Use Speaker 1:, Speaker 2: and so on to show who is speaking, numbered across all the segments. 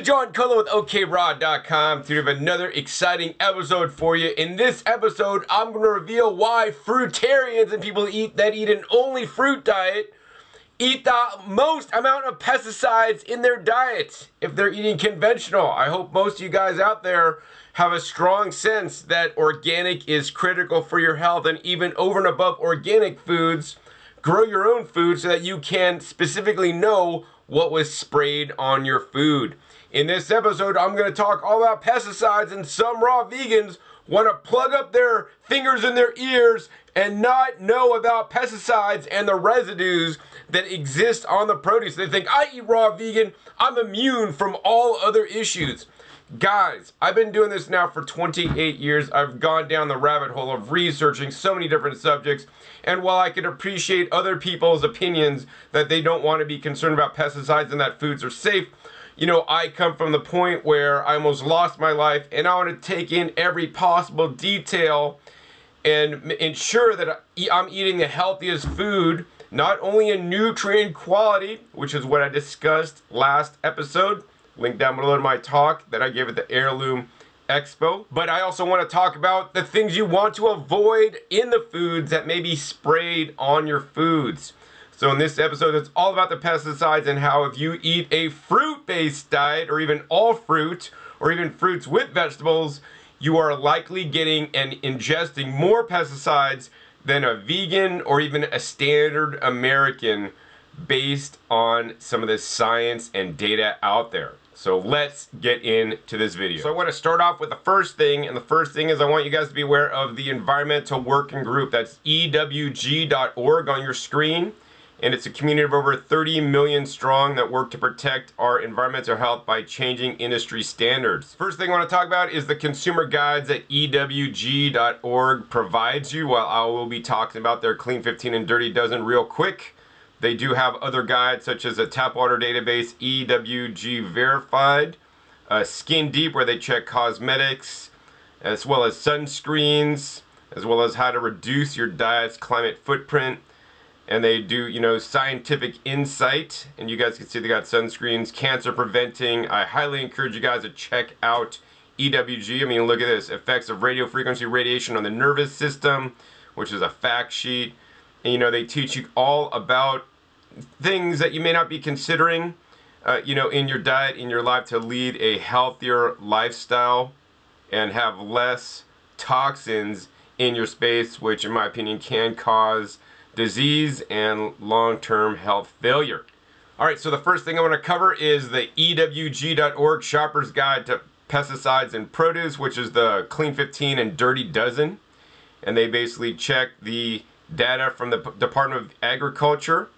Speaker 1: John Cullen with OKRaw.com. Today we have another exciting episode for you. In this episode, I'm going to reveal why fruitarians and people that eat an only fruit diet eat the most amount of pesticides in their diets if they're eating conventional. I hope most of you guys out there have a strong sense that organic is critical for your health, and even over and above organic foods, grow your own food so that you can specifically know what was sprayed on your food. In this episode, I'm going to talk all about pesticides, and some raw vegans want to plug up their fingers in their ears and not know about pesticides and the residues that exist on the produce. They think, I eat raw vegan, I'm immune from all other issues. Guys, I've been doing this now for 28 years. I've gone down the rabbit hole of researching so many different subjects. And while I can appreciate other people's opinions that they don't want to be concerned about pesticides and that foods are safe, you know, I come from the point where I almost lost my life, and I want to take in every possible detail and ensure that I'm eating the healthiest food, not only in nutrient quality, which is what I discussed last episode, link down below to my talk that I gave at the Heirloom Expo. But I also want to talk about the things you want to avoid in the foods that may be sprayed on your foods. So in this episode, it's all about the pesticides and how if you eat a fruit-based diet, or even all fruit, or even fruits with vegetables, you are likely getting and ingesting more pesticides than a vegan or even a standard American, based on some of the science and data out there. So let's get into this video. So I want to start off with the first thing, and the first thing is I want you guys to be aware of the environmental working group. That's EWG.org on your screen, and it's a community of over 30 million strong that work to protect our environmental health by changing industry standards. First thing I want to talk about is the consumer guides that EWG.org provides you. While I will be talking about their Clean 15 and Dirty Dozen real quick, they do have other guides such as a tap water database, EWG Verified, Skin Deep, where they check cosmetics, as well as sunscreens, as well as how to reduce your diet's climate footprint. And they do, you know, scientific insight, and you guys can see they got sunscreens, cancer preventing. I highly encourage you guys to check out EWG. I mean, look at this, effects of radio frequency radiation on the nervous system, which is a fact sheet. And, you know, they teach you all about things that you may not be considering, you know, in your diet, in your life, to lead a healthier lifestyle and have less toxins in your space, which in my opinion can cause disease and long-term health failure. All right, so the first thing I want to cover is the EWG.org Shopper's Guide to Pesticides and Produce, which is the Clean 15 and Dirty Dozen. And they basically check the data from the Department of Agriculture,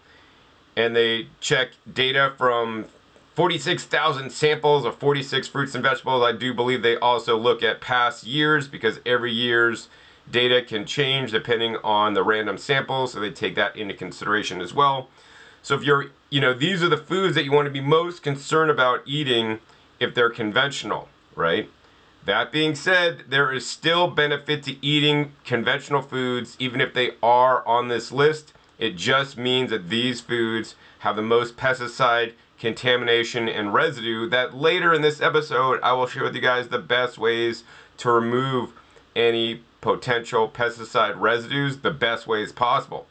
Speaker 1: and they check data from 46,000 samples of 46 fruits and vegetables. I do believe they also look at past years, because every year's data can change depending on the random samples, so they take that into consideration as well. So if you're, you know, these are the foods that you want to be most concerned about eating if they're conventional, right? That being said, there is still benefit to eating conventional foods even if they are on this list. It just means that these foods have the most pesticide contamination and residue that later in this episode I will share with you guys the best ways to remove any potential pesticide residues the best ways possible.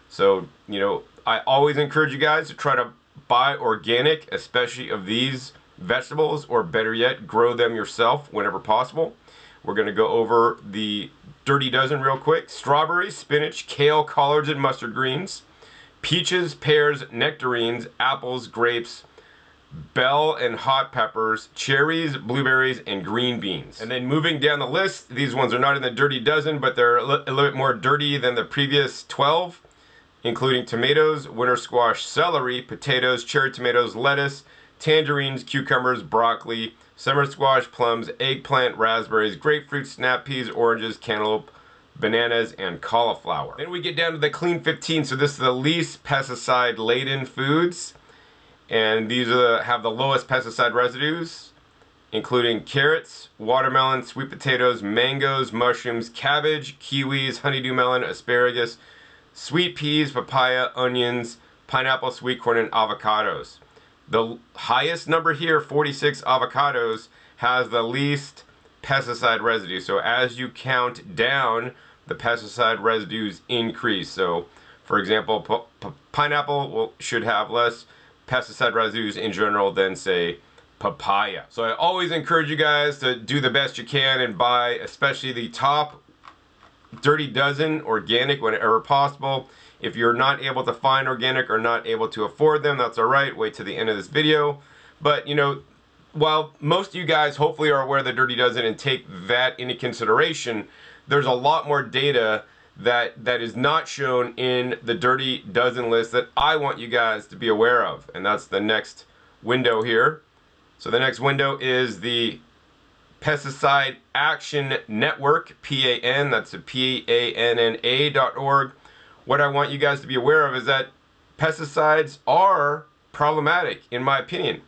Speaker 1: So, you know, I always encourage you guys to try to buy organic, especially of these vegetables, or better yet, grow them yourself whenever possible. We're going to go over the Dirty Dozen real quick. Strawberries, spinach, kale, collards, and mustard greens. Peaches, pears, nectarines, apples, grapes, bell and hot peppers, cherries, blueberries, and green beans. And then moving down the list, these ones are not in the Dirty Dozen, but they're a little bit more dirty than the previous 12, including tomatoes, winter squash, celery, potatoes, cherry tomatoes, lettuce, tangerines, cucumbers, broccoli, summer squash, plums, eggplant, raspberries, grapefruit, snap peas, oranges, cantaloupe, bananas, and cauliflower. Then we get down to the Clean 15. So this is the least pesticide laden foods, and these are have the lowest pesticide residues, including carrots, watermelon, sweet potatoes, mangoes, mushrooms, cabbage, kiwis, honeydew melon, asparagus, sweet peas, papaya, onions, pineapple, sweet corn, and avocados. The highest number here, 46 avocados, has the least pesticide residue. So as you count down, the pesticide residues increase. So, for example, pineapple should have less pesticide residues in general than, say, papaya. So I always encourage you guys to do the best you can and buy especially the top Dirty Dozen organic whenever possible. If you're not able to find organic or not able to afford them, that's alright. Wait to the end of this video. But, you know, while most of you guys hopefully are aware of the Dirty Dozen and take that into consideration, there's a lot more data that is not shown in the Dirty Dozen list that I want you guys to be aware of. And that's the next window here. So the next window is the Pesticide Action Network, PAN, that's a PANNA.org. What I want you guys to be aware of is that pesticides are problematic, in my opinion.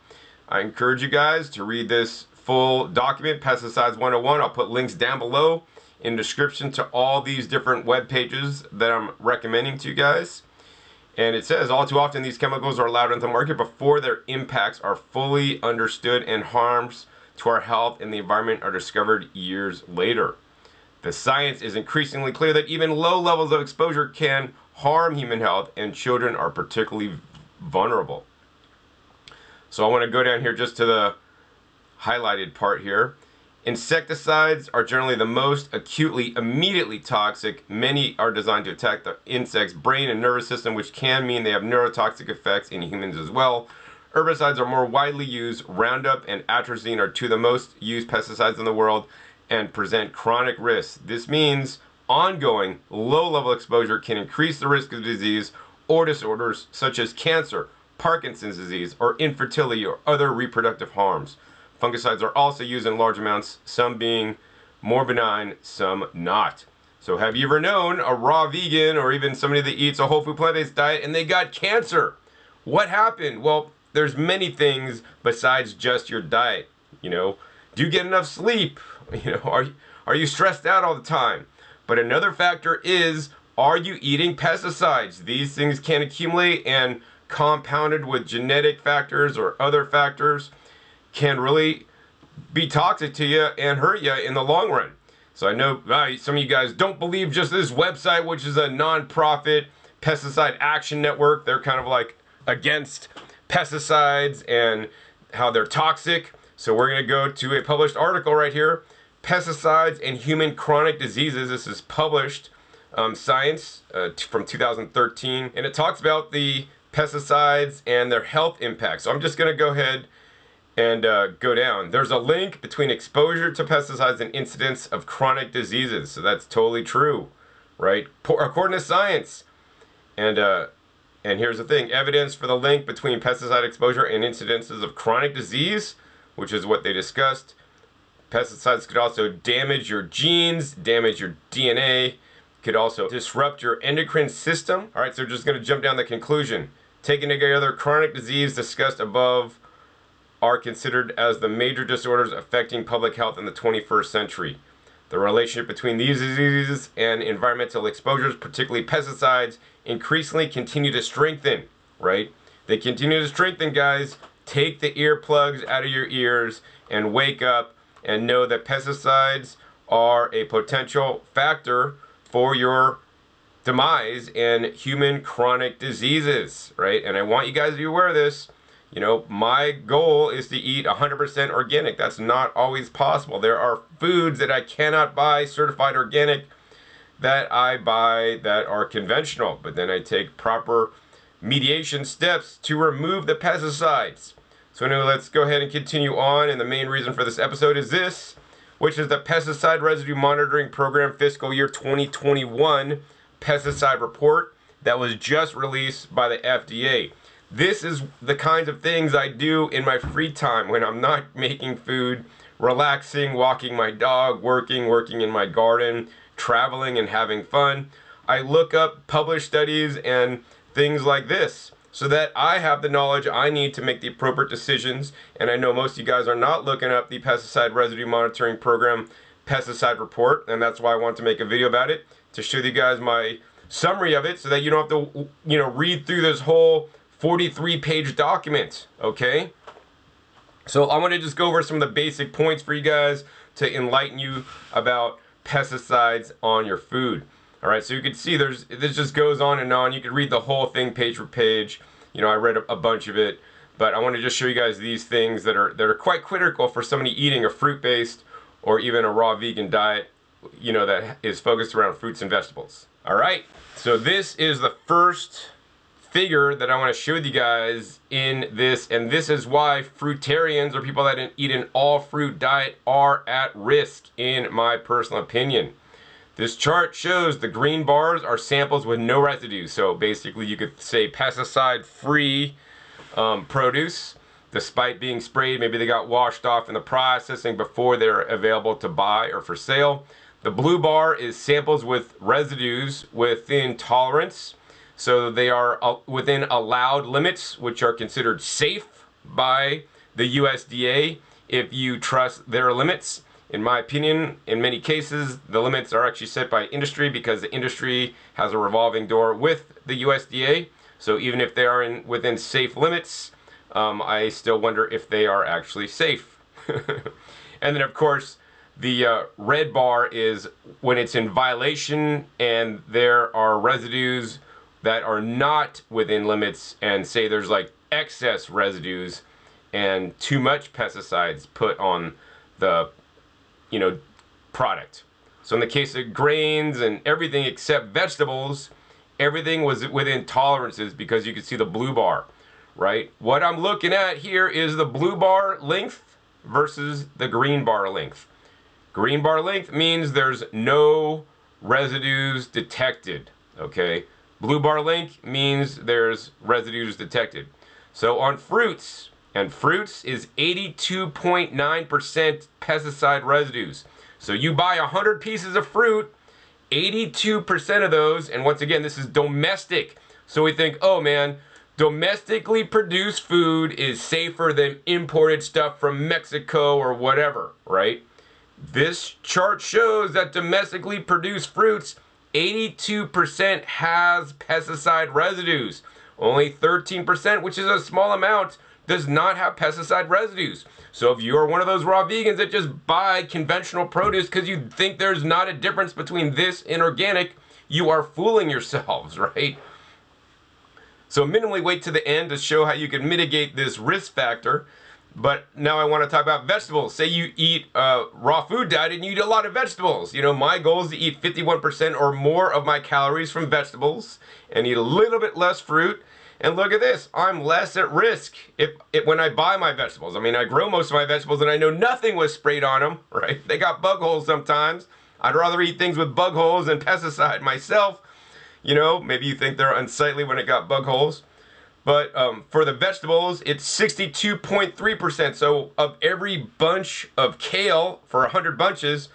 Speaker 1: I encourage you guys to read this full document, Pesticides 101. I'll put links down below in the description to all these different web pages that I'm recommending to you guys. And it says, all too often these chemicals are allowed into the market before their impacts are fully understood and harms to our health and the environment are discovered years later. The science is increasingly clear that even low levels of exposure can harm human health, and children are particularly vulnerable. So I want to go down here just to the highlighted part here. Insecticides are generally the most acutely, immediately toxic. Many are designed to attack the insect's brain and nervous system, which can mean they have neurotoxic effects in humans as well. Herbicides are more widely used. Roundup and atrazine are two of the most used pesticides in the world and present chronic risks. This means ongoing low-level exposure can increase the risk of disease or disorders such as cancer, Parkinson's disease, or infertility or other reproductive harms. Fungicides are also used in large amounts, some being more benign, some not. So have you ever known a raw vegan or even somebody that eats a whole food plant-based diet and they got cancer? What happened? Well, there's many things besides just your diet. You know, do you get enough sleep? You know, are you stressed out all the time? But another factor is, are you eating pesticides? These things can accumulate, and compounded with genetic factors or other factors can really be toxic to you and hurt you in the long run. So I know some of you guys don't believe just this website, which is a non-profit pesticide action network. They're kind of like against pesticides and how they're toxic. So we're going to go to a published article right here, Pesticides and Human Chronic Diseases. This is published Science from 2013, and it talks about the pesticides and their health impacts. So I'm just going to go ahead and go down. There's a link between exposure to pesticides and incidence of chronic diseases. So that's totally true, right? According to science. And here's the thing, evidence for the link between pesticide exposure and incidences of chronic disease, which is what they discussed. Pesticides could also damage your genes, damage your DNA, could also disrupt your endocrine system. All right, so just going to jump down the conclusion. Taken together, chronic disease discussed above are considered as the major disorders affecting public health in the 21st century. The relationship between these diseases and environmental exposures, particularly pesticides, increasingly continue to strengthen, right? They continue to strengthen, guys. Take the earplugs out of your ears and wake up and know that pesticides are a potential factor for your demise in human chronic diseases, right? And I want you guys to be aware of this. You know, my goal is to eat 100% organic. That's not always possible. There are foods that I cannot buy certified organic that I buy that are conventional, but then I take proper mediation steps to remove the pesticides. So anyway, let's go ahead and continue on, and the main reason for this episode is this, which is the Pesticide Residue Monitoring Program Fiscal Year 2021 Pesticide Report that was just released by the FDA. This is the kinds of things I do in my free time when I'm not making food, relaxing, walking my dog, working in my garden, traveling and having fun. I look up published studies and things like this so that I have the knowledge I need to make the appropriate decisions. And I know most of you guys are not looking up the Pesticide Residue Monitoring Program Pesticide Report, and that's why I want to make a video about it, to show you guys my summary of it so that you don't have to, read through this whole 43-page document, okay? So I want to just go over some of the basic points for you guys to enlighten you about pesticides on your food. All right, so you can see this just goes on and on. You can read the whole thing page for page. You know, I read a bunch of it, but I want to just show you guys these things that are quite critical for somebody eating a fruit-based or even a raw vegan diet, you know, that is focused around fruits and vegetables. All right, so this is the first figure that I want to show you guys in this, and this is why fruitarians, or people that eat an all fruit diet, are at risk, in my personal opinion. This chart shows the green bars are samples with no residue, so basically you could say pesticide free produce, despite being sprayed. Maybe they got washed off in the processing before they're available to buy or for sale. The blue bar is samples with residues within tolerance. So they are within allowed limits, which are considered safe by the USDA if you trust their limits. In my opinion, in many cases, the limits are actually set by industry because the industry has a revolving door with the USDA. So even if they are within safe limits, I still wonder if they are actually safe. And then, of course, the red bar is when it's in violation and there are residues that are not within limits, and say there's like excess residues and too much pesticides put on the, you know, product. So in the case of grains and everything except vegetables, everything was within tolerances because you can see the blue bar, right? What I'm looking at here is the blue bar length versus the green bar length. Green bar length means there's no residues detected, okay? Blue bar length means there's residues detected. So on fruits, and fruits is 82.9% pesticide residues. So you buy 100 pieces of fruit, 82% of those, and once again, this is domestic. So we think, oh man, domestically produced food is safer than imported stuff from Mexico or whatever, right? This chart shows that domestically produced fruits, 82% has pesticide residues. Only 13%, which is a small amount, does not have pesticide residues. So if you're one of those raw vegans that just buy conventional produce because you think there's not a difference between this and organic, you are fooling yourselves, right? So minimally wait to the end to show how you can mitigate this risk factor. But now I want to talk about vegetables. Say you eat a raw food diet and you eat a lot of vegetables. You know, my goal is to eat 51% or more of my calories from vegetables and eat a little bit less fruit. And look at this, I'm less at risk when I buy my vegetables. I mean, I grow most of my vegetables and I know nothing was sprayed on them, right? They got bug holes sometimes. I'd rather eat things with bug holes than pesticide myself. You know, maybe you think they're unsightly when it got bug holes. But for the vegetables, it's 62.3%. So of every bunch of kale, for 100 bunches,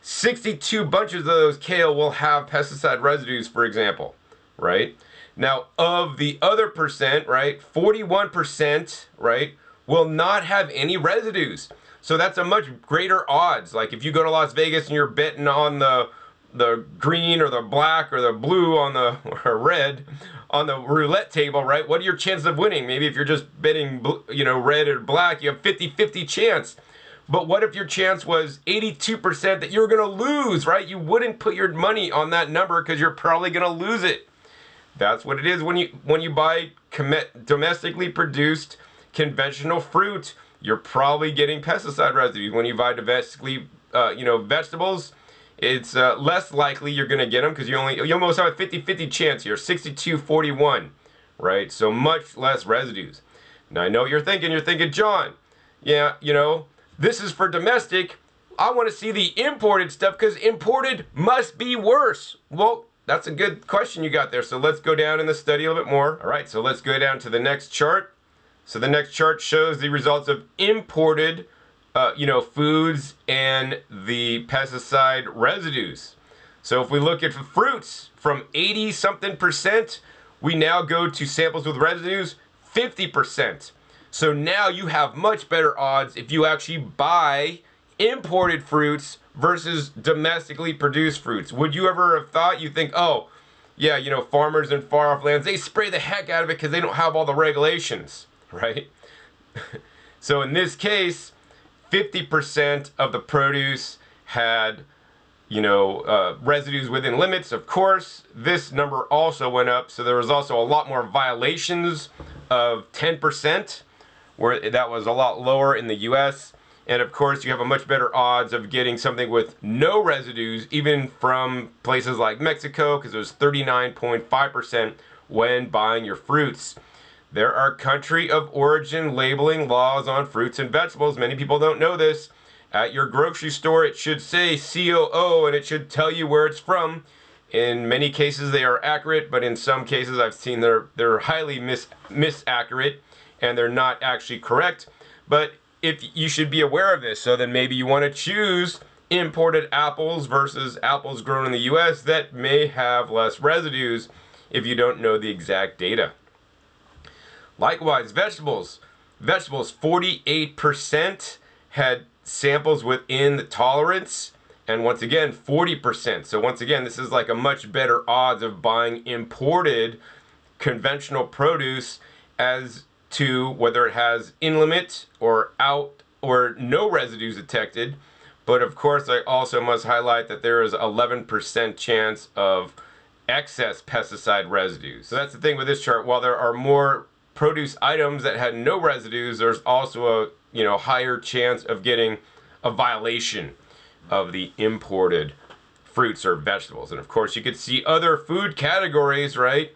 Speaker 1: 62 bunches of those kale will have pesticide residues, for example, right? Now, of the other percent, right, 41%, right, will not have any residues. So that's a much greater odds. Like if you go to Las Vegas and you're betting on the green or the black or the blue on the or red on the roulette table, right? What are your chances of winning? Maybe if you're just betting, you know, red or black, you have 50-50 chance. But what if your chance was 82% that you're going to lose, right? You wouldn't put your money on that number because you're probably going to lose it. That's what it is when you buy domestically produced conventional fruit. You're probably getting pesticide residues. When you buy domestically, vegetables, it's less likely you're going to get them because you almost have a 50-50 chance here, 62-41, right? So much less residues. Now I know what you're thinking. You're thinking, John, yeah, you know, this is for domestic. I want to see the imported stuff because imported must be worse. Well, that's a good question you got there. So let's go down in the study a little bit more. All right, so let's go down to the next chart. So the next chart shows the results of imported foods and the pesticide residues. So if we look at fruits from 80-something%, we now go to samples with residues, 50%. So now you have much better odds if you actually buy imported fruits versus domestically produced fruits. Would you ever have thought, you think, oh, yeah, you know, farmers in far off lands, they spray the heck out of it because they don't have all the regulations, right? So in this case, 50% of the produce had, you know, residues within limits. Of course, this number also went up, so there was also a lot more violations of 10%, where that was a lot lower in the US. And of course, you have a much better odds of getting something with no residues, even from places like Mexico, because it was 39.5% when buying your fruits. There are country of origin labeling laws on fruits and vegetables. Many people don't know this. At your grocery store, it should say COO, and it should tell you where it's from. In many cases, they are accurate, but in some cases, I've seen they're highly misaccurate, and they're not actually correct. But if you should be aware of this, so then maybe you want to choose imported apples versus apples grown in the US that may have less residues if you don't know the exact data. Likewise, vegetables. Vegetables, 48% had samples within the tolerance, and once again, 40%. So once again, this is like a much better odds of buying imported conventional produce as to whether it has in limit or out or no residues detected. But of course, I also must highlight that there is 11% chance of excess pesticide residues. So that's the thing with this chart. While there are more produce items that had no residues, there's also a, you know, higher chance of getting a violation of the imported fruits or vegetables. And of course, you could see other food categories, right?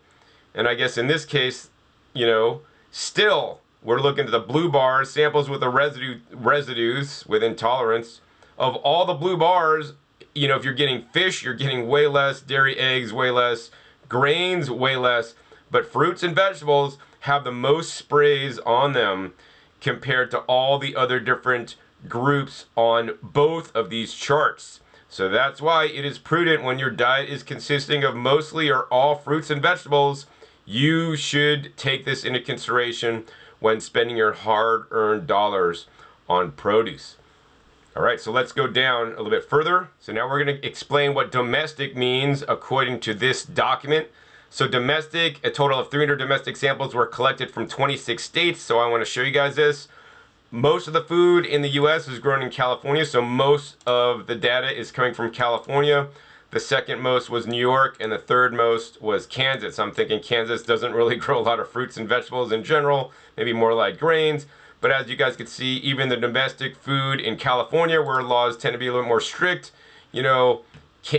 Speaker 1: And I guess in this case, you know, still, we're looking at the blue bars, samples with the residues with intolerance. Of all the blue bars, you know, if you're getting fish, you're getting way less, dairy, eggs, way less, grains, way less, but fruits and vegetables have the most sprays on them compared to all the other different groups on both of these charts. So that's why it is prudent when your diet is consisting of mostly or all fruits and vegetables, you should take this into consideration when spending your hard-earned dollars on produce. All right, so let's go down a little bit further. So now we're going to explain what domestic means according to this document. So domestic, a total of 300 domestic samples were collected from 26 states. So I want to show you guys this. Most of the food in the US is grown in California, so most of the data is coming from California. The second most was New York, and the third most was Kansas. I'm thinking Kansas doesn't really grow a lot of fruits and vegetables in general, maybe more like grains. But as you guys can see, even the domestic food in California, where laws tend to be a little more strict, you know,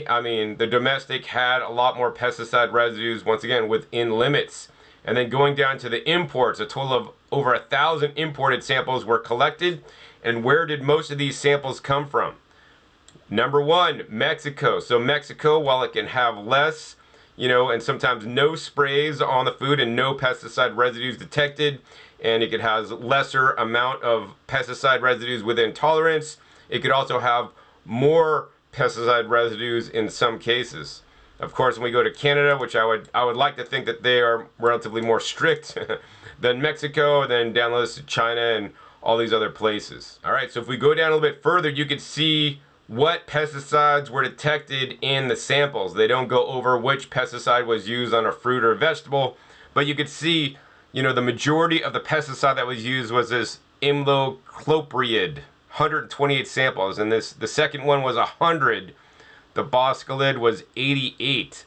Speaker 1: I mean, the domestic had a lot more pesticide residues, once again, within limits. And then going down to the imports, a total of over 1,000 imported samples were collected. And where did most of these samples come from? Number one, Mexico. So Mexico, while it can have less, you know, and sometimes no sprays on the food and no pesticide residues detected, and it could have lesser amount of pesticide residues within tolerance, it could also have more pesticide residues in some cases. Of course, when we go to Canada, which I would like to think that they are relatively more strict than Mexico, then down the list to China and all these other places. All right, so if we go down a little bit further, you can see what pesticides were detected in the samples. They don't go over which pesticide was used on a fruit or vegetable, but you could see, you know, the majority of the pesticide that was used was this Imidacloprid, 128 samples, and the second one was 100. The Boscalid was 88.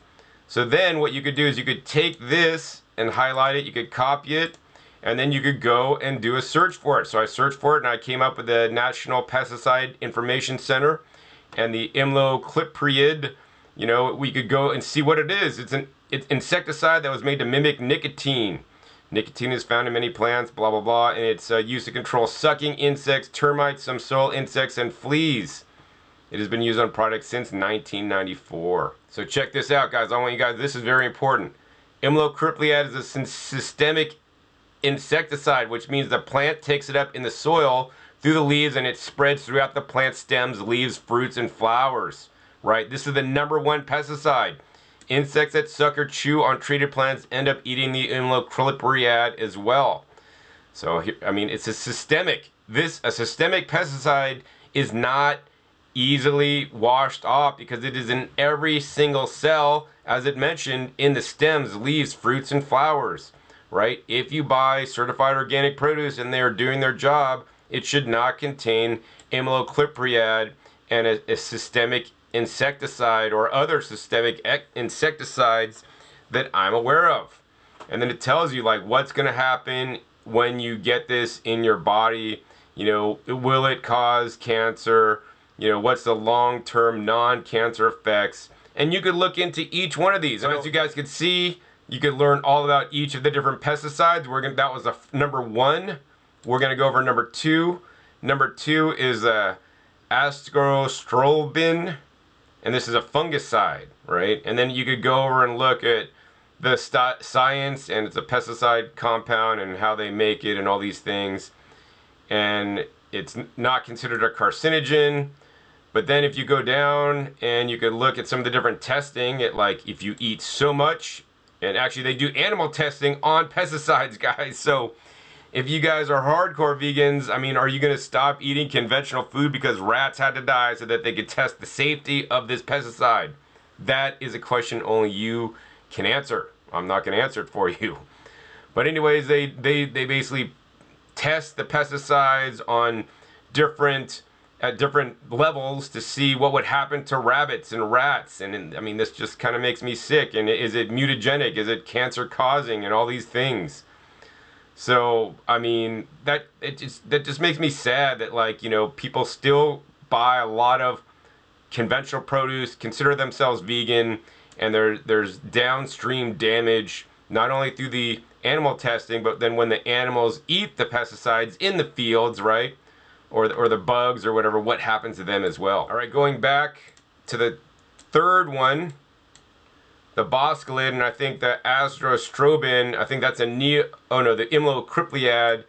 Speaker 1: So then what you could do is you could take this and highlight it, you could copy it, and then you could go and do a search for it. So I searched for it and I came up with the National Pesticide Information Center and the Imidacloprid. You know, we could go and see what it is. It's an insecticide that was made to mimic nicotine. Nicotine is found in many plants, blah, blah, blah, and it's used to control sucking insects, termites, some soil insects, and fleas. It has been used on products since 1994. So check this out, guys. I want you guys, this is very important. Imidacloprid is a systemic insecticide, which means the plant takes it up in the soil through the leaves and it spreads throughout the plant stems, leaves, fruits, and flowers. Right? This is the #1 pesticide. Insects that suck or chew on treated plants end up eating the Imidacloprid as well. So, I mean, it's a systemic. A systemic pesticide is not easily washed off because it is in every single cell, as it mentioned, in the stems, leaves, fruits, and flowers, right? If you buy certified organic produce and they're doing their job, it should not contain imidacloprid and a systemic insecticide or other systemic insecticides that I'm aware of. And then it tells you like what's going to happen when you get this in your body. You know, will it cause cancer? You know, what's the long-term non-cancer effects? And you could look into each one of these. And as you guys can see, you could learn all about each of the different pesticides. That was number 1. We're gonna go over number 2. Number 2 is Astrostrobin, and this is a fungicide, right? And then you could go over and look at the science, and it's a pesticide compound and how they make it and all these things. And it's not considered a carcinogen. But then if you go down and you could look at some of the different testing, like if you eat so much, and actually they do animal testing on pesticides, guys. So if you guys are hardcore vegans, I mean, are you going to stop eating conventional food because rats had to die so that they could test the safety of this pesticide? That is a question only you can answer. I'm not going to answer it for you. But anyways, they basically test the pesticides on at different levels to see what would happen to rabbits and rats. And I mean, this just kind of makes me sick. And is it mutagenic? Is it cancer causing? And all these things. So I mean, that just makes me sad that, like, you know, people still buy a lot of conventional produce, consider themselves vegan, and there's downstream damage not only through the animal testing, but then when the animals eat the pesticides in the fields, right? Or the bugs or whatever, what happens to them as well. All right, going back to the third one, the Boscalid, and I think the Astrostrobin, I think that's the Imidacloprid.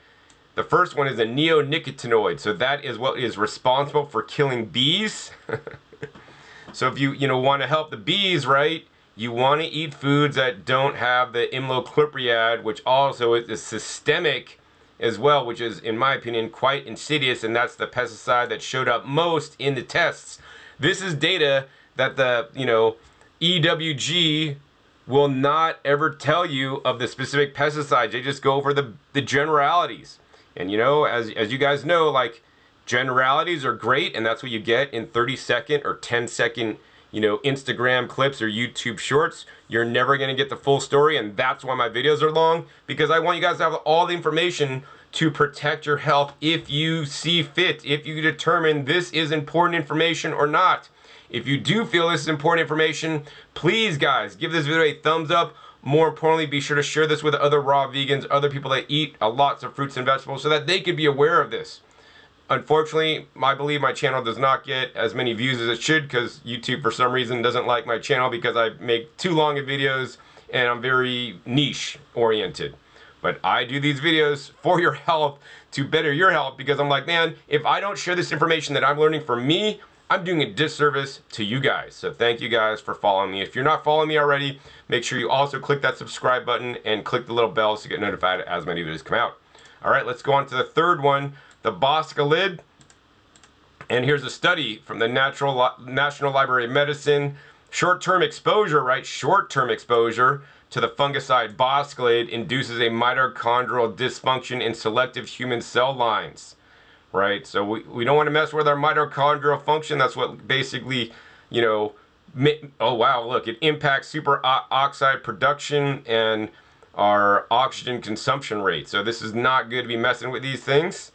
Speaker 1: The first one is a neonicotinoid, so that is what is responsible for killing bees. So if you want to help the bees, right, you want to eat foods that don't have the imidacloprid, which also is systemic as well, which is, in my opinion, quite insidious, and that's the pesticide that showed up most in the tests. This is data that the, EWG will not ever tell you of the specific pesticides. They just go over the generalities. And as you guys know, like, generalities are great, and that's what you get in 30-second or 10-second Instagram clips or YouTube shorts. You're never going to get the full story, and that's why my videos are long, because I want you guys to have all the information to protect your health if you see fit, if you determine this is important information or not. If you do feel this is important information, please, guys, give this video a thumbs up. More importantly, be sure to share this with other raw vegans, other people that eat lots of fruits and vegetables, so that they could be aware of this. Unfortunately, I believe my channel does not get as many views as it should, because YouTube, for some reason, doesn't like my channel because I make too long of videos and I'm very niche oriented. But I do these videos for your health, to better your health, because I'm like, man, if I don't share this information that I'm learning for me, I'm doing a disservice to you guys. So thank you guys for following me. If you're not following me already, make sure you also click that subscribe button and click the little bell to get notified as many videos come out. All right, let's go on to the third one, the Boscalid. And here's a study from the National Library of Medicine. Short-term exposure, right? Short-term exposure to the fungicide Boscalid induces a mitochondrial dysfunction in selective human cell lines. Right, so we don't want to mess with our mitochondrial function. That's what basically, oh wow, look, it impacts superoxide production and our oxygen consumption rate. So this is not good to be messing with these things.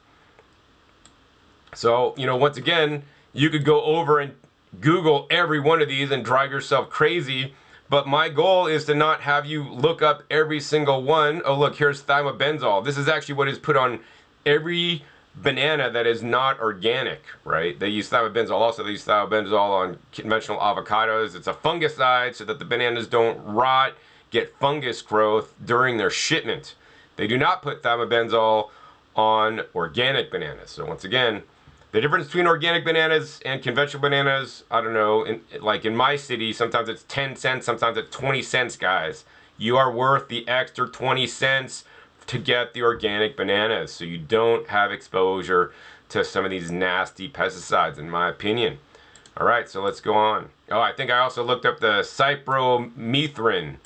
Speaker 1: So, once again, you could go over and Google every one of these and drive yourself crazy. But my goal is to not have you look up every single one. Oh, look, here's thiamabenzol. This is actually what is put on every banana that is not organic, right? They use thiamabenzol. Also, they use thiamabenzol on conventional avocados. It's a fungicide so that the bananas don't rot, get fungus growth during their shipment. They do not put thiamabenzol on organic bananas. So once again, the difference between organic bananas and conventional bananas, I don't know, like in my city, sometimes it's 10 cents, sometimes it's 20 cents, guys. You are worth the extra 20 cents to get the organic bananas, so you don't have exposure to some of these nasty pesticides, in my opinion. All right, so let's go on. Oh, I think I also looked up the Cypermethrin,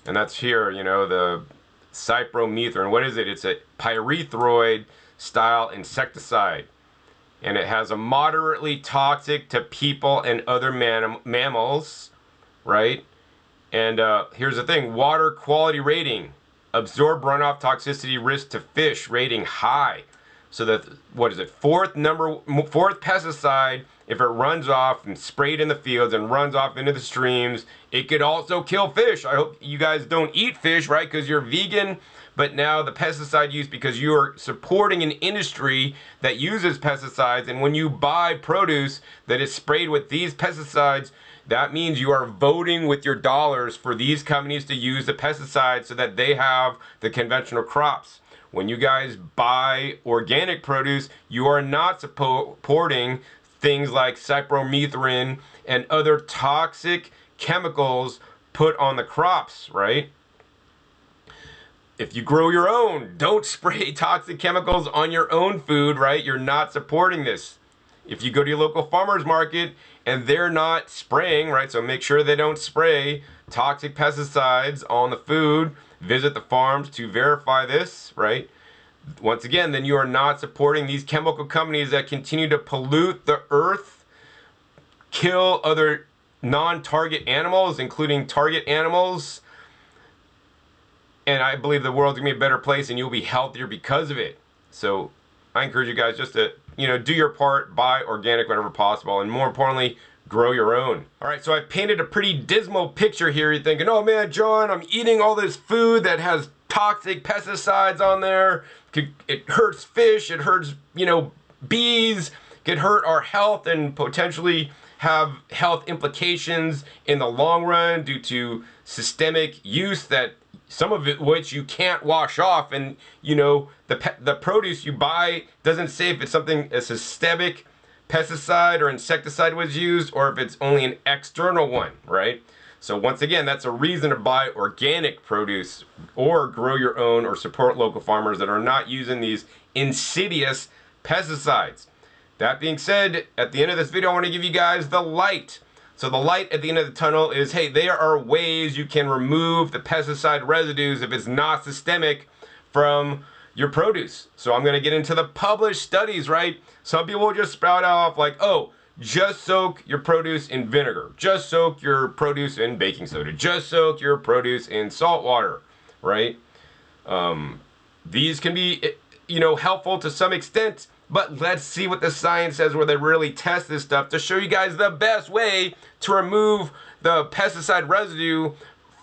Speaker 1: and that's here, you know, the Cypermethrin. What is it? It's a pyrethroid style insecticide, and it has a moderately toxic to people and other mammals, right? And here's the thing, water quality rating, absorb runoff toxicity risk to fish rating high. So that, what is it, fourth pesticide, if it runs off and sprayed in the fields and runs off into the streams, it could also kill fish. I hope you guys don't eat fish, right? Because you're vegan. But now the pesticide use, because you are supporting an industry that uses pesticides, and when you buy produce that is sprayed with these pesticides, that means you are voting with your dollars for these companies to use the pesticides so that they have the conventional crops. When you guys buy organic produce, you are not supporting things like cypermethrin and other toxic chemicals put on the crops, right? If you grow your own, don't spray toxic chemicals on your own food, right? You're not supporting this. If you go to your local farmer's market and they're not spraying, right? So make sure they don't spray toxic pesticides on the food. Visit the farms to verify this, right? Once again, then you are not supporting these chemical companies that continue to pollute the earth, kill other non-target animals, including target animals. And I believe the world's gonna be a better place and you'll be healthier because of it. So I encourage you guys just to, you know, do your part, buy organic whenever possible, and more importantly, grow your own. All right, so I painted a pretty dismal picture here. You're thinking, oh man, John, I'm eating all this food that has toxic pesticides on there. It hurts fish, it hurts, you know, bees, could hurt our health and potentially have health implications in the long run due to systemic use that some of it which you can't wash off. And you know, the produce you buy doesn't say if it's something, a systemic pesticide or insecticide was used, or if it's only an external one, right? So once again, that's a reason to buy organic produce or grow your own or support local farmers that are not using these insidious pesticides. That being said, at the end of this video, I want to give you guys the light. So the light at the end of the tunnel is, hey, there are ways you can remove the pesticide residues if it's not systemic from your produce. So I'm going to get into the published studies, right? Some people will just sprout off like, oh, just soak your produce in vinegar. Just soak your produce in baking soda. Just soak your produce in salt water, right? These can be, you know, helpful to some extent, but let's see what the science says where they really test this stuff to show you guys the best way to remove the pesticide residue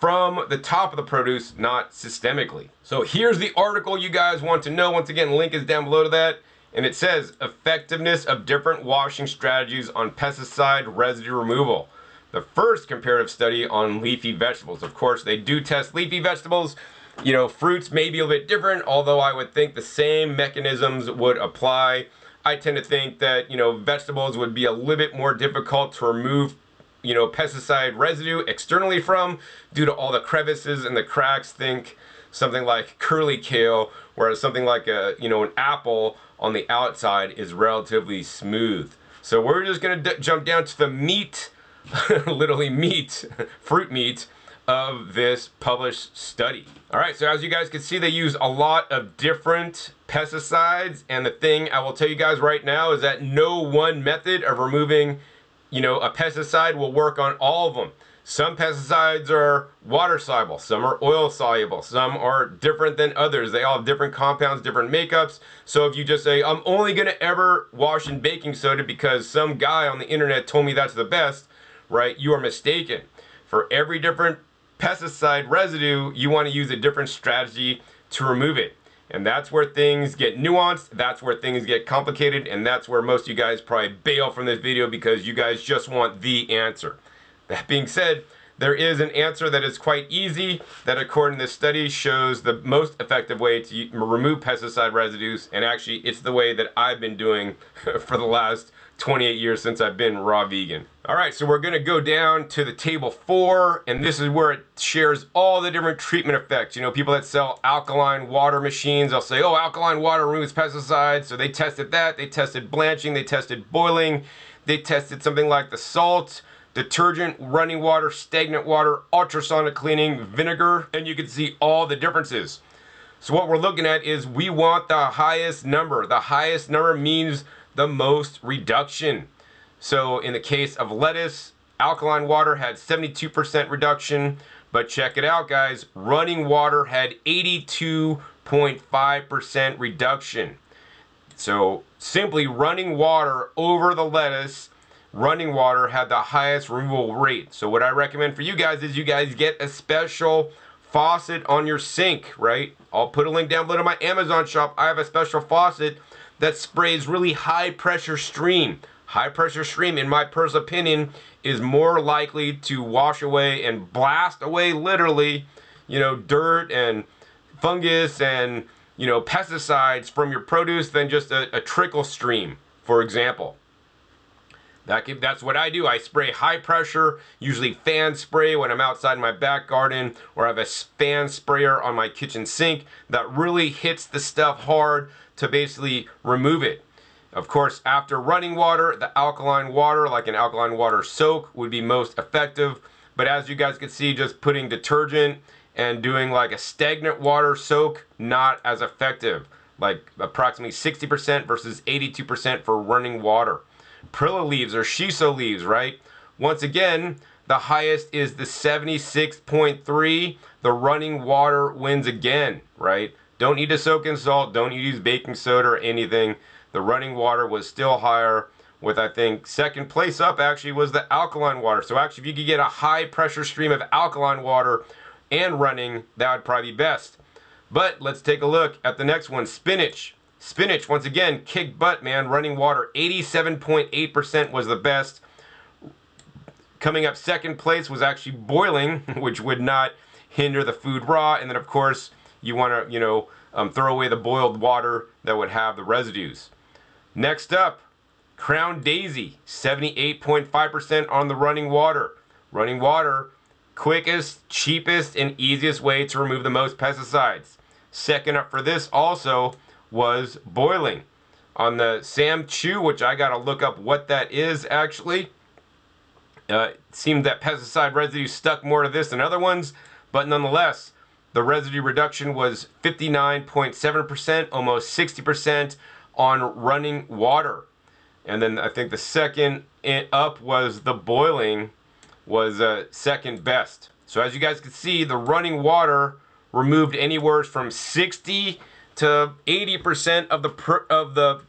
Speaker 1: from the top of the produce, not systemically. So here's the article you guys want to know. Once again, link is down below to that. And it says, effectiveness of different washing strategies on pesticide residue removal. The first comparative study on leafy vegetables. Of course, they do test leafy vegetables. You know, fruits may be a little bit different, although I would think the same mechanisms would apply. I tend to think that, you know, vegetables would be a little bit more difficult to remove, you know, pesticide residue externally from due to all the crevices and the cracks. Think something like curly kale, whereas something like a, you know, an apple on the outside is relatively smooth. So we're just gonna jump down to the meat, literally meat, fruit meat of this published study. All right, so as you guys can see, they use a lot of different pesticides, and the thing I will tell you guys right now is that no one method of removing, you know, a pesticide will work on all of them. Some pesticides are water soluble, some are oil soluble, some are different than others. They all have different compounds, different makeups. So if you just say, I'm only gonna ever wash in baking soda because some guy on the internet told me that's the best, right? You are mistaken. For every different pesticide residue, you wanna use a different strategy to remove it. And that's where things get nuanced, that's where things get complicated, and that's where most of you guys probably bail from this video because you guys just want the answer. That being said, there is an answer that is quite easy that according to this study shows the most effective way to remove pesticide residues, and actually it's the way that I've been doing for the last 28 years since I've been raw vegan. Alright, so we're going to go down to the table 4, and this is where it shares all the different treatment effects. You know, people that sell alkaline water machines, they'll say, oh, alkaline water removes pesticides. So they tested that, they tested blanching, they tested boiling, They tested something like the salt, detergent, running water, stagnant water, ultrasonic cleaning, vinegar, and you can see all the differences. So what we're looking at is we want the highest number. The highest number means the most reduction. So in the case of lettuce, alkaline water had 72% reduction, but check it out, guys. Running water had 82.5% reduction. So simply running water over the lettuce, running water had the highest removal rate. So what I recommend for you guys is you guys get a special faucet on your sink, right? I'll put a link down below to my Amazon shop. I have a special faucet that sprays really high pressure stream. High pressure stream, in my personal opinion, is more likely to wash away and blast away literally, you know, dirt and fungus and, you know, pesticides from your produce than just a trickle stream, for example. That's what I do. I spray high pressure, usually fan spray when I'm outside in my back garden, or I have a fan sprayer on my kitchen sink that really hits the stuff hard to basically remove it. Of course, after running water, the alkaline water, like an alkaline water soak, would be most effective. But as you guys can see, just putting detergent and doing like a stagnant water soak, not as effective. Like approximately 60% versus 82% for running water. Perilla leaves or shiso leaves, right? Once again, the highest is the 76.3. The running water wins again, right? Don't need to soak in salt. Don't need to use baking soda or anything. The running water was still higher, with I think second place up actually was the alkaline water. So actually if you could get a high pressure stream of alkaline water and running, that would probably be best. But let's take a look at the next one, spinach. Spinach, once again, kicked butt, man. Running water, 87.8% was the best. Coming up second place was actually boiling, which would not hinder the food raw. And then, of course, you want to, you know, throw away the boiled water that would have the residues. Next up, Crown Daisy, 78.5% on the running water. Running water, quickest, cheapest, and easiest way to remove the most pesticides. Second up for this also was boiling. On the Sam Chu, which I gotta look up what that is actually. It seemed that pesticide residue stuck more to this than other ones, but nonetheless, the residue reduction was 59.7%, almost 60% on running water. And then I think the second up was the boiling was second best. So as you guys can see, the running water removed anywhere from 60 to 80% of the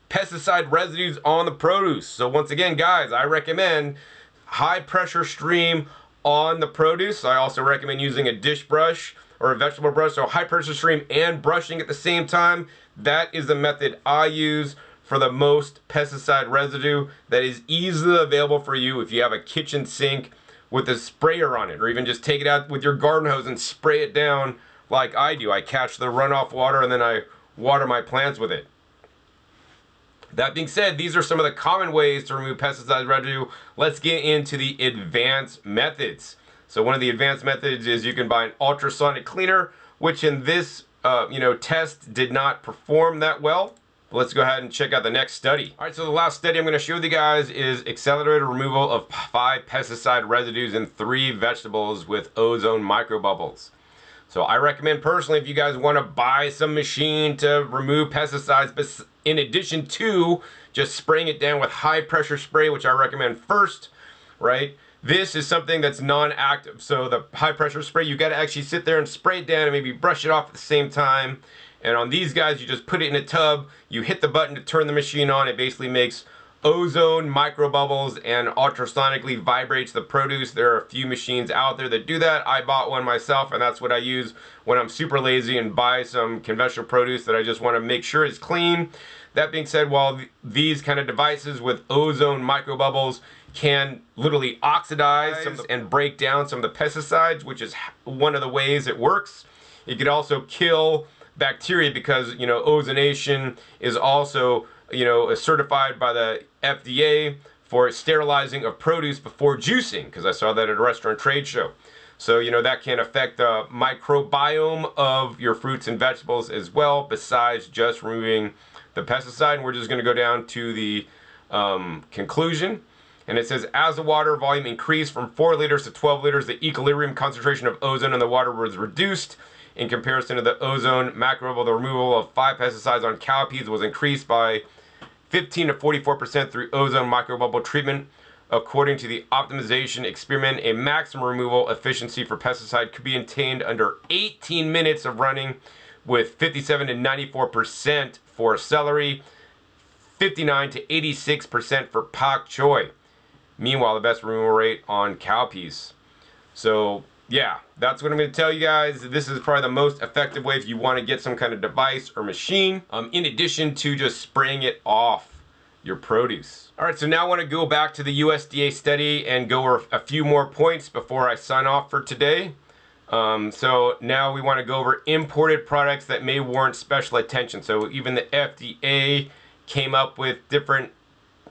Speaker 1: pesticide residues on the produce. So once again, guys, I recommend high pressure stream on the produce. I also recommend using a dish brush or a vegetable brush, so high pressure stream and brushing at the same time. That is the method I use for the most pesticide residue that is easily available for you if you have a kitchen sink with a sprayer on it, or even just take it out with your garden hose and spray it down like I do. I catch the runoff water and then I water my plants with it. That being said, these are some of the common ways to remove pesticide residue. Let's get into the advanced methods. So one of the advanced methods is you can buy an ultrasonic cleaner, which in this test did not perform that well. But let's go ahead and check out the next study. All right, so the last study I'm going to show you guys is accelerated removal of 5 pesticide residues in 3 vegetables with ozone microbubbles. So I recommend personally, if you guys want to buy some machine to remove pesticides, but in addition to just spraying it down with high pressure spray, which I recommend first, right? This is something that's non-active. So the high pressure spray, you got to actually sit there and spray it down and maybe brush it off at the same time. And on these guys, you just put it in a tub, you hit the button to turn the machine on. It basically makes ozone microbubbles and ultrasonically vibrates the produce. There are a few machines out there that do that. I bought one myself, and that's what I use when I'm super lazy and buy some conventional produce that I just want to make sure is clean. That being said, while these kind of devices with ozone microbubbles can literally oxidize and break down some of the pesticides, which is one of the ways it works, it could also kill bacteria because, ozonation is also, certified by the FDA for sterilizing of produce before juicing, because I saw that at a restaurant trade show. So, that can affect the microbiome of your fruits and vegetables as well, besides just removing the pesticide. And we're just going to go down to the conclusion. And it says, as the water volume increased from 4 liters to 12 liters, the equilibrium concentration of ozone in the water was reduced. In comparison to the ozone microbubble, the removal of 5 pesticides on cowpeas was increased by 15 to 44% through ozone microbubble treatment. According to the optimization experiment, a maximum removal efficiency for pesticide could be attained under 18 minutes of running, with 57 to 94% for celery, 59 to 86% for pak choi. Meanwhile, the best removal rate on cowpeas. So yeah, that's what I'm going to tell you guys. This is probably the most effective way if you want to get some kind of device or machine, in addition to just spraying it off your produce. All right, so now I want to go back to the USDA study and go over a few more points before I sign off for today. So now we want to go over imported products that may warrant special attention. So even the FDA came up with different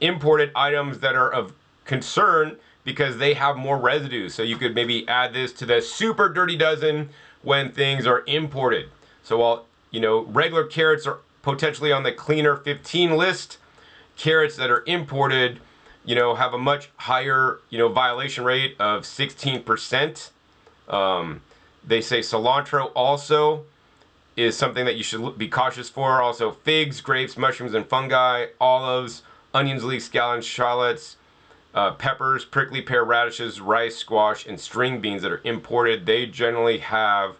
Speaker 1: imported items that are of concern because they have more residue. So you could maybe add this to the super dirty dozen when things are imported. So while, regular carrots are potentially on the cleaner 15 list, carrots that are imported, have a much higher, violation rate of 16%. They say cilantro also is something that you should be cautious for. Also figs, grapes, mushrooms and fungi, olives, onions, leeks, scallions, shallots, peppers, prickly pear, radishes, rice, squash, and string beans that are imported. They generally have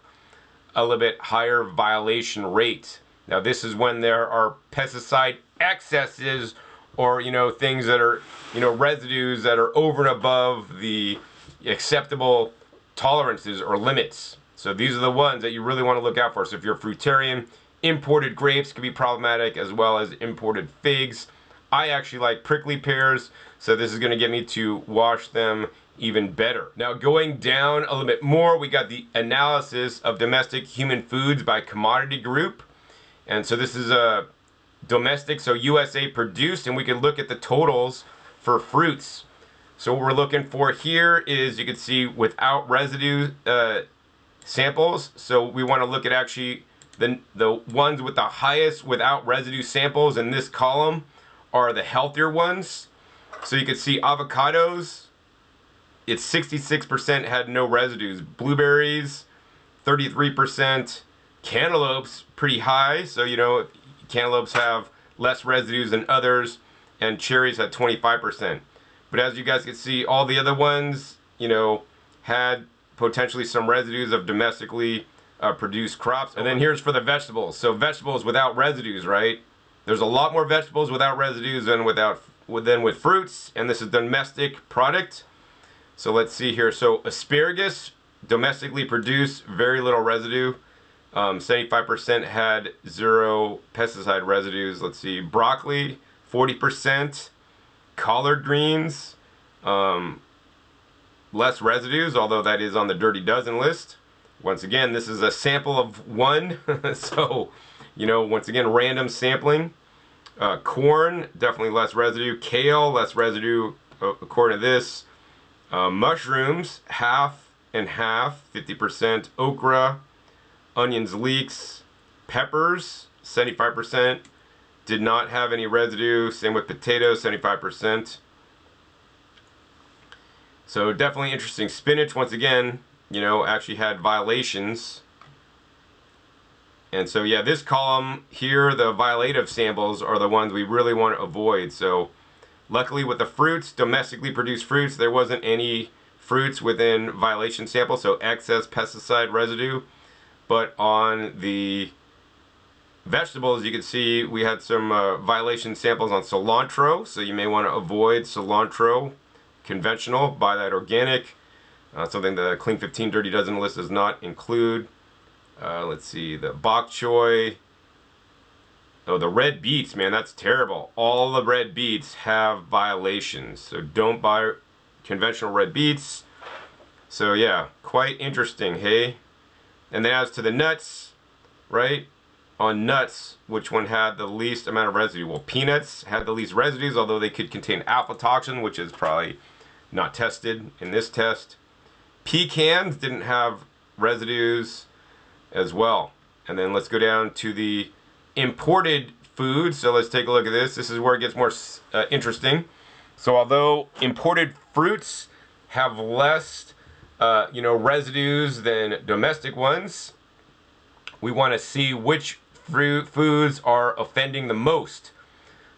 Speaker 1: a little bit higher violation rate. Now this is when there are pesticide excesses or, things that are, residues that are over and above the acceptable tolerances or limits. So these are the ones that you really want to look out for. So if you're a fruitarian, imported grapes can be problematic, as well as imported figs. I actually like prickly pears, so this is going to get me to wash them even better. Now going down a little bit more, we got the analysis of domestic human foods by commodity group. And so this is a domestic, so USA produced, and we can look at the totals for fruits. So what we're looking for here is, you can see without residue samples. So we want to look at actually the ones with the highest without residue samples in this column are the healthier ones. So you can see avocados, it's 66% had no residues. Blueberries, 33%. Cantaloupes, pretty high. So, cantaloupes have less residues than others. And cherries had 25%. But as you guys can see, all the other ones, had potentially some residues of domestically produced crops. And then here's for the vegetables. So vegetables without residues, right? There's a lot more vegetables without residues than with fruits, and this is domestic product. So let's see here. So asparagus, domestically produced, very little residue. 75% had 0 pesticide residues. Let's see, broccoli, 40%. Collard greens, less residues, although that is on the dirty dozen list. Once again, this is a sample of 1, so, once again, random sampling. Corn, definitely less residue. Kale, less residue, according to this. Mushrooms, half and half, 50%. Okra, onions, leeks. Peppers, 75%. Did not have any residue. Same with potatoes, 75%. So definitely interesting. Spinach, once again, actually had violations. And so yeah, this column here, the violative samples are the ones we really want to avoid. So luckily with the fruits, domestically produced fruits, there wasn't any fruits within violation samples, so excess pesticide residue. But on the vegetables, you can see we had some violation samples on cilantro, so you may want to avoid cilantro. Conventional, buy that organic. Something the Clean 15 Dirty Dozen list does not include. Let's see, the bok choy. Oh, the red beets, man, that's terrible. All the red beets have violations, so don't buy conventional red beets. So yeah, quite interesting, hey? And then as to the nuts, right? On nuts, which one had the least amount of residue? Well, peanuts had the least residues, although they could contain aflatoxin, which is probably not tested in this test. Pecans didn't have residues as well. And then let's go down to the imported food. So let's take a look at this. This is where it gets more interesting. So although imported fruits have less, residues than domestic ones, we want to see which foods are offending the most.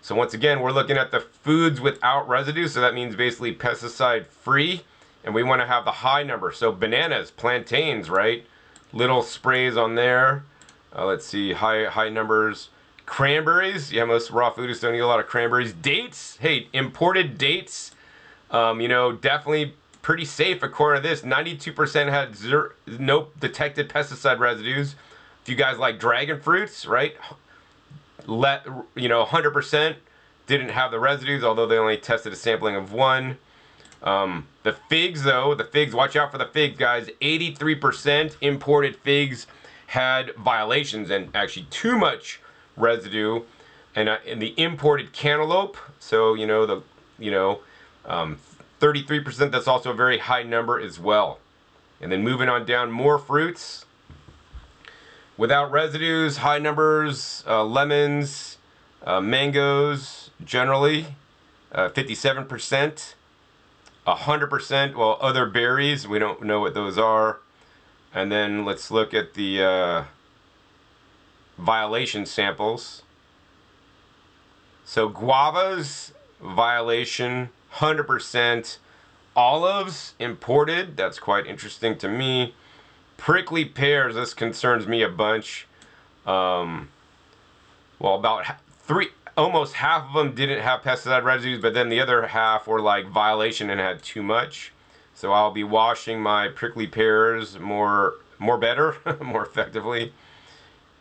Speaker 1: So once again, we're looking at the foods without residue. So that means basically pesticide free. And we want to have the high number. So bananas, plantains, right? Little sprays on there. Let's see, high numbers. Cranberries, yeah, most raw foodists don't eat a lot of cranberries. Dates, hey, imported dates, definitely pretty safe according to this. 92% had no detected pesticide residues. If you guys like dragon fruits, right? 100% didn't have the residues, although they only tested a sampling of one. The figs, though, watch out for the figs, guys. 83% imported figs had violations, and actually too much residue. And in the imported cantaloupe, so 33%, that's also a very high number as well. And then moving on down, more fruits without residues, high numbers. Lemons, mangoes, generally 57%. 100%, well, other berries, we don't know what those are. And then let's look at the violation samples. So guavas, violation, 100%. Olives, imported, that's quite interesting to me. Prickly pears, this concerns me a bunch. Well, about almost half of them didn't have pesticide residues, but then the other half were like violation and had too much. So I'll be washing my prickly pears more better, more effectively.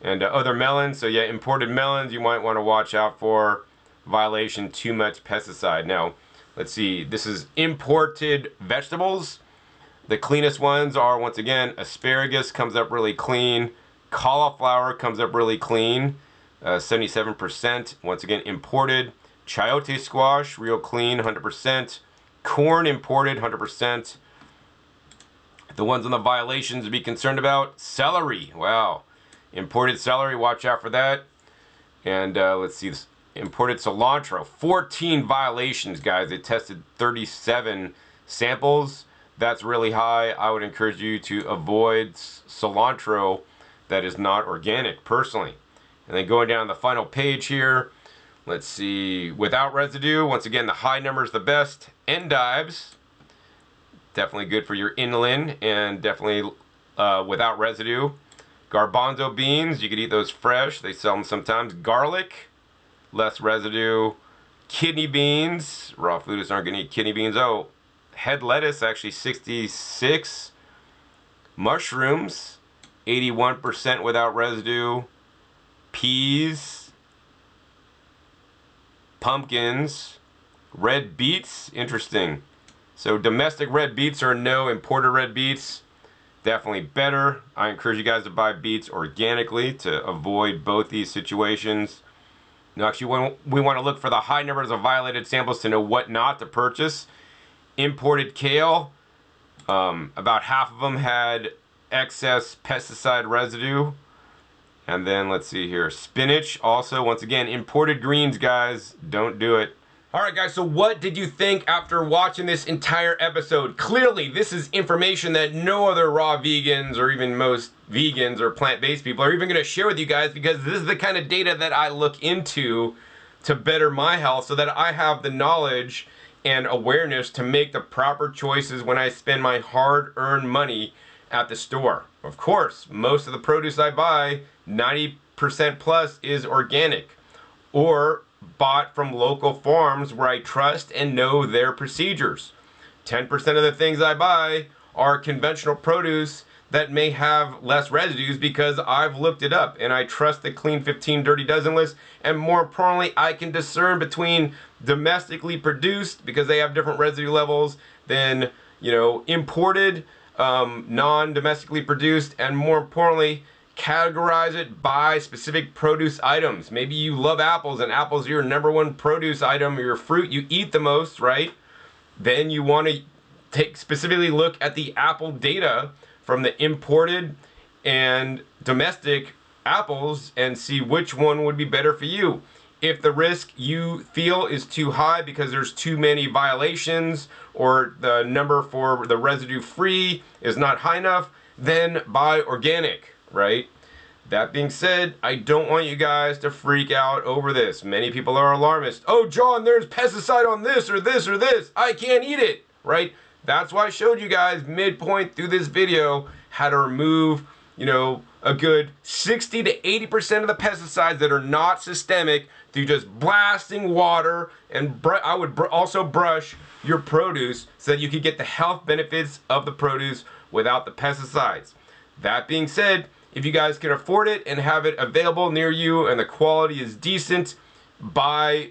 Speaker 1: And other melons, so yeah, imported melons you might want to watch out for. Violation, too much pesticide. Now, let's see, this is imported vegetables. The cleanest ones are, once again, asparagus comes up really clean. Cauliflower comes up really clean. 77%, once again, imported. Chayote squash, real clean, 100%. Corn, imported, 100%. The ones on the violations to be concerned about, celery, wow. Imported celery, watch out for that. And let's see, this imported cilantro, 14 violations, guys. They tested 37 samples. That's really high. I would encourage you to avoid cilantro that is not organic, personally. And then going down the final page here, let's see, without residue, once again, the high number is the best. Endives, definitely good for your inulin, and definitely without residue. Garbanzo beans, you could eat those fresh. They sell them sometimes. Garlic, less residue. Kidney beans, raw foodists aren't going to eat kidney beans. Oh, head lettuce, actually 66. Mushrooms, 81% without residue. Peas, pumpkins, red beets, interesting. So domestic red beets are no, imported red beets, definitely better. I encourage you guys to buy beets organically to avoid both these situations. Now, actually, we want to look for the high numbers of violated samples to know what not to purchase. Imported kale, about half of them had excess pesticide residue. And then let's see here, spinach also, once again, imported greens, guys, don't do it. Alright guys, so what did you think after watching this entire episode? Clearly, this is information that no other raw vegans or even most vegans or plant-based people are even going to share with you guys, because this is the kind of data that I look into to better my health so that I have the knowledge and awareness to make the proper choices when I spend my hard-earned money at the store. Of course, most of the produce I buy, 90% plus, is organic or bought from local farms where I trust and know their procedures. 10% of the things I buy are conventional produce that may have less residues because I've looked it up and I trust the Clean 15 Dirty Dozen list, and more importantly, I can discern between domestically produced, because they have different residue levels, than imported, non-domestically produced, and more importantly, categorize it by specific produce items. Maybe you love apples and apples are your #1 produce item, or your fruit you eat the most, right? Then you want to specifically look at the apple data from the imported and domestic apples and see which one would be better for you. If the risk you feel is too high because there's too many violations or the number for the residue free is not high enough, then buy organic, right? That being said, I don't want you guys to freak out over this. Many people are alarmist. Oh, John, there's pesticide on this or this or this. I can't eat it, right? That's why I showed you guys midpoint through this video how to remove, a good 60 to 80% of the pesticides that are not systemic through just blasting water, and I would also brush your produce so that you could get the health benefits of the produce without the pesticides. That being said, if you guys can afford it and have it available near you and the quality is decent, buy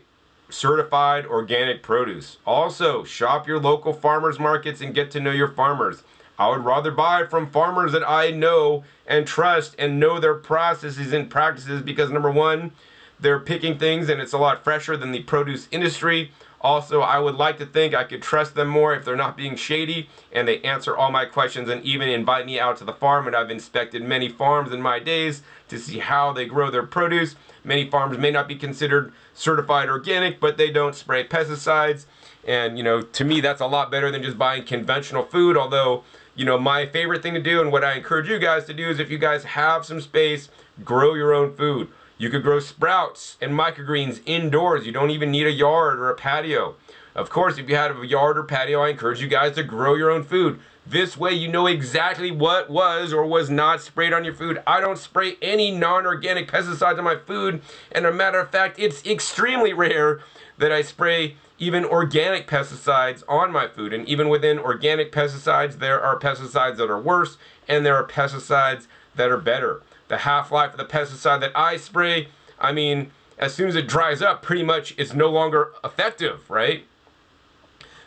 Speaker 1: certified organic produce. Also, shop your local farmers markets and get to know your farmers. I would rather buy from farmers that I know and trust and know their processes and practices because, number one, they're picking things and it's a lot fresher than the produce industry. Also, I would like to think I could trust them more if they're not being shady and they answer all my questions and even invite me out to the farm. And I've inspected many farms in my days to see how they grow their produce. Many farms may not be considered certified organic, but they don't spray pesticides. And, to me, that's a lot better than just buying conventional food. Although, my favorite thing to do and what I encourage you guys to do is if you guys have some space, grow your own food. You could grow sprouts and microgreens indoors. You don't even need a yard or a patio. Of course, if you have a yard or patio, I encourage you guys to grow your own food. This way you know exactly what was or was not sprayed on your food. I don't spray any non-organic pesticides on my food. And as a matter of fact, it's extremely rare that I spray even organic pesticides on my food. And even within organic pesticides, there are pesticides that are worse and there are pesticides that are better. The half-life of the pesticide that I spray, as soon as it dries up, pretty much it's no longer effective, right?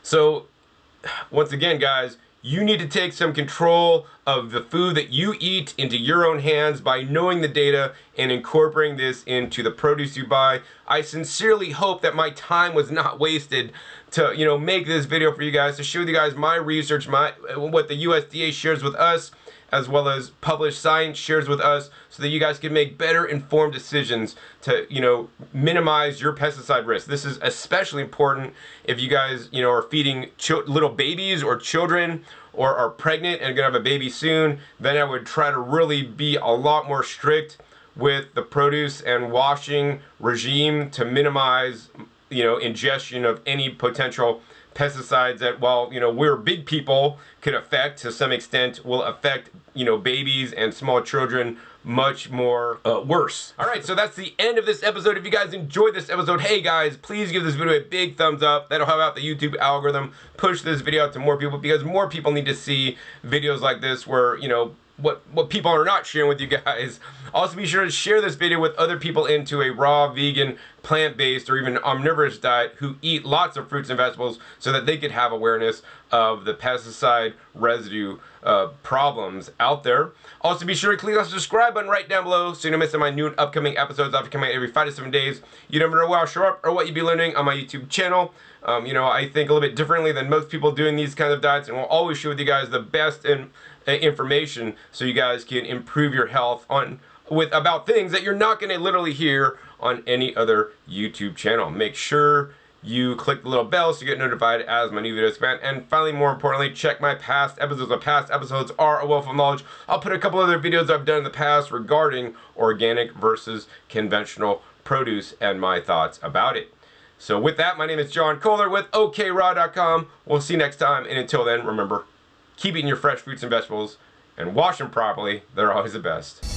Speaker 1: So, once again, guys, you need to take some control of the food that you eat into your own hands by knowing the data and incorporating this into the produce you buy. I sincerely hope that my time was not wasted to, make this video for you guys, to show you guys my research, what the USDA shares with us, as well as published science shares with us, so that you guys can make better informed decisions to, minimize your pesticide risk. This is especially important if you guys, are feeding little babies or children or are pregnant and gonna have a baby soon. Then I would try to really be a lot more strict with the produce and washing regime to minimize, ingestion of any potential pesticides that, while we're big people, could affect to some extent, will affect babies and small children much more worse. All right, so that's the end of this episode. If you guys enjoyed this episode, hey guys, please give this video a big thumbs up. That'll help out the YouTube algorithm, push this video out to more people, because more people need to see videos like this where what people are not sharing with you guys. Also, be sure to share this video with other people into a raw, vegan, plant-based, or even omnivorous diet who eat lots of fruits and vegetables, so that they could have awareness of the pesticide residue problems out there. Also, be sure to click on the subscribe button right down below so you don't miss my new and upcoming episodes after coming out every 5 to 7 days. You never know where I'll show up or what you'll be learning on my YouTube channel. I think a little bit differently than most people doing these kinds of diets, and we'll always share with you guys the best information so you guys can improve your health about things that you're not going to literally hear on any other YouTube channel. Make sure you click the little bell so you get notified as my new videos come out. And finally, more importantly, check my past episodes. My past episodes are a wealth of knowledge. I'll put a couple other videos I've done in the past regarding organic versus conventional produce and my thoughts about it. So with that, my name is John Kohler with OKRaw.com. We'll see you next time, and until then, remember, keep eating your fresh fruits and vegetables and wash them properly. They're always the best.